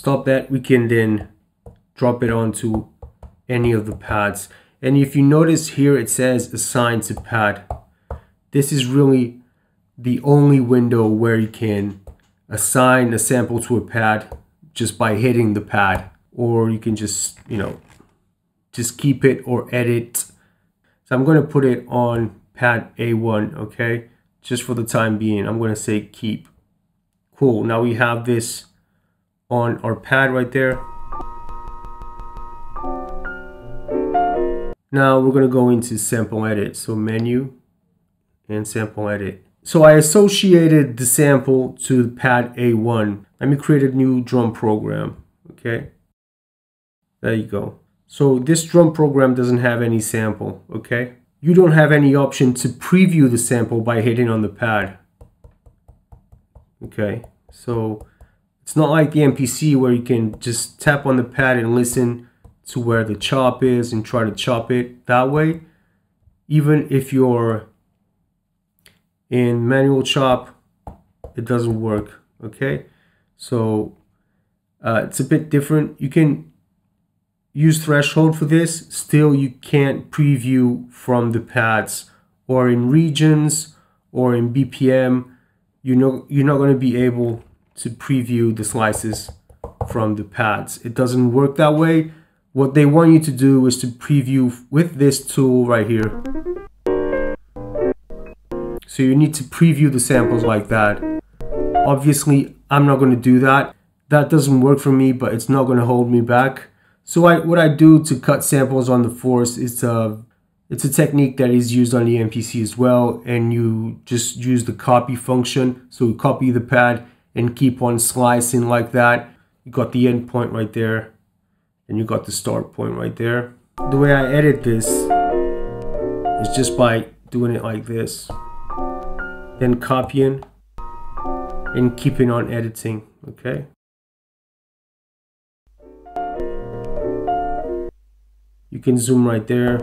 stop that, we can then drop it onto any of the pads. And if you notice here, it says assign to pad. This is really the only window where you can assign a sample to a pad just by hitting the pad, or you can just, you know, just keep it or edit. So I'm going to put it on pad A1, okay? Just for the time being, I'm going to say keep. Cool. Now we have this on our pad right there. Now we're going to go into sample edit. So menu and sample edit. So I associated the sample to pad A1. Let me create a new drum program. Okay. There you go. So this drum program doesn't have any sample. Okay. You don't have any option to preview the sample by hitting on the pad. Okay. So it's not like the MPC where you can just tap on the pad and listen to where the chop is and try to chop it that way. Even if you're in manual chop, it doesn't work. Okay, so it's a bit different. You can use threshold for this. Still, you can't preview from the pads, or in regions or in BPM. You're not going to be able to preview the slices from the pads. It doesn't work that way. What they want you to do is to preview with this tool right here. So you need to preview the samples like that. Obviously, I'm not going to do that. That doesn't work for me, but it's not going to hold me back. So what I do to cut samples on the Force is it's a technique that is used on the MPC as well, and you just use the copy function. So you copy the pad and keep on slicing like that. You got the end point right there, and you got the start point right there. The way I edit this is just by doing it like this, then copying and keeping on editing. Okay. You can zoom right there.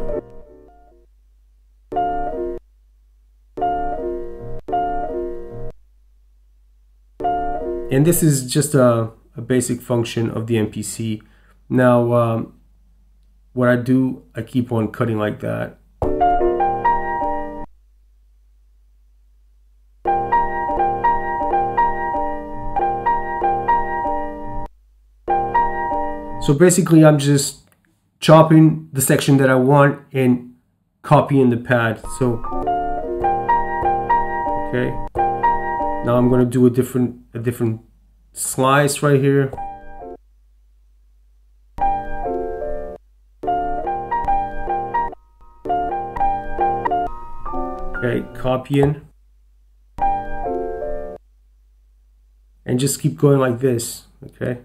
And this is just a basic function of the MPC. Now, what I do, I keep on cutting like that. So basically, I'm just chopping the section that I want and copying the pad. So, okay. Now I'm going to do a different slice right here. Okay, copying. And just keep going like this, okay?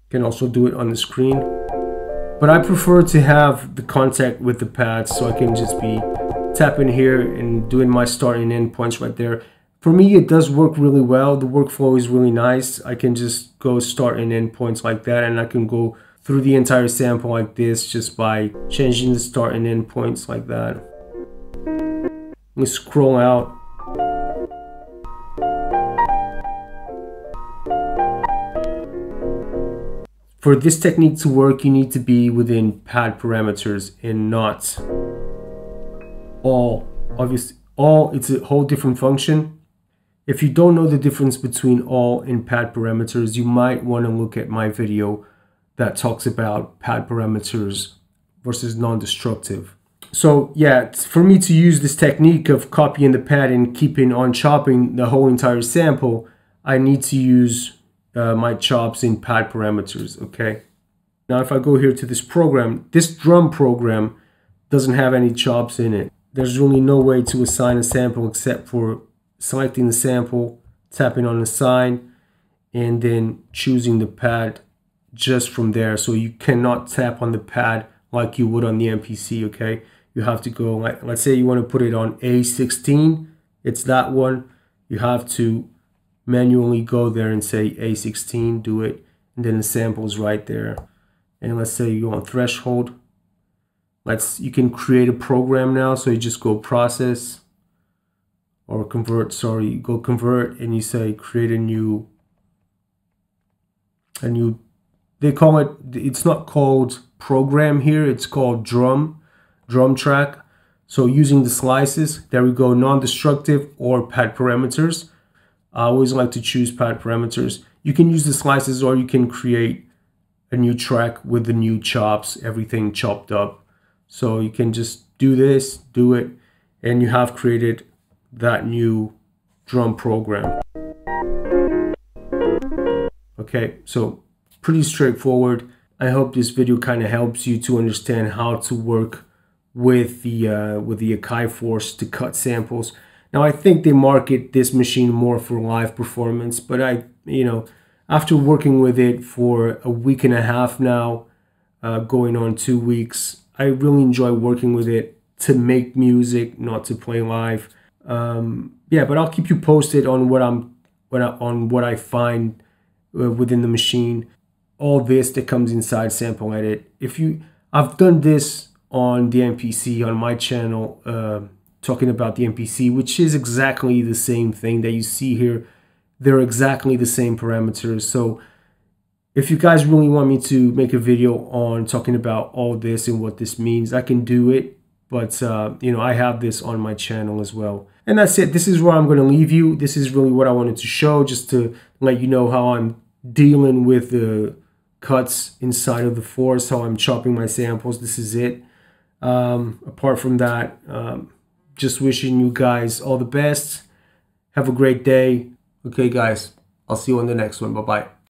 Can also do it on the screen, but I prefer to have the contact with the pad, so I can just be tapping here and doing my start and end points right there. For me, it does work really well. The workflow is really nice. I can just go start and end points like that, and I can go through the entire sample like this just by changing the start and end points like that. Let me scroll out. For this technique to work, you need to be within pad parameters and not all. Obviously, all, it's a whole different function. If you don't know the difference between all and pad parameters, you might want to look at my video that talks about pad parameters versus non-destructive. So yeah, for me to use this technique of copying the pad and keeping on chopping the whole entire sample, I need to use my chops in pad parameters. Okay, now if I go here to this program, this drum program doesn't have any chops in it. There's really no way to assign a sample except for selecting the sample, tapping on assign, and then choosing the pad just from there. So you cannot tap on the pad like you would on the MPC. Okay, you have to go, like, let's say you want to put it on A16, it's that one. You have to manually go there and say A16, do it, and then the sample is right there. and let's say you want threshold. You can create a program now. So you just go process or convert, sorry, go convert, and you say create a new, they call it, it's not called program here, it's called drum track. So using the slices, there we go, non-destructive or pad parameters. I always like to choose pad parameters. You can use the slices, or you can create a new track with the new chops, everything chopped up. So you can just do this, do it, and you have created that new drum program. Okay, so pretty straightforward. I hope this video kind of helps you to understand how to work with the AKAI Force to cut samples. Now, I think they market this machine more for live performance, but after working with it for a week and a half now, going on 2 weeks, I really enjoy working with it to make music, not to play live. Yeah, but I'll keep you posted on what I find within the machine. All this that comes inside Sample Edit. I've done this on the MPC on my channel, talking about the MPC, which is exactly the same thing that you see here. They're exactly the same parameters. So if you guys really want me to make a video on talking about all this and what this means, I can do it. But I have this on my channel as well. And that's it. This is where I'm going to leave you. This is really what I wanted to show, just to let you know how I'm dealing with the cuts inside of the Force, how I'm chopping my samples. This is it. Apart from that, just wishing you guys all the best. Have a great day. Okay, guys, I'll see you on the next one. Bye-bye.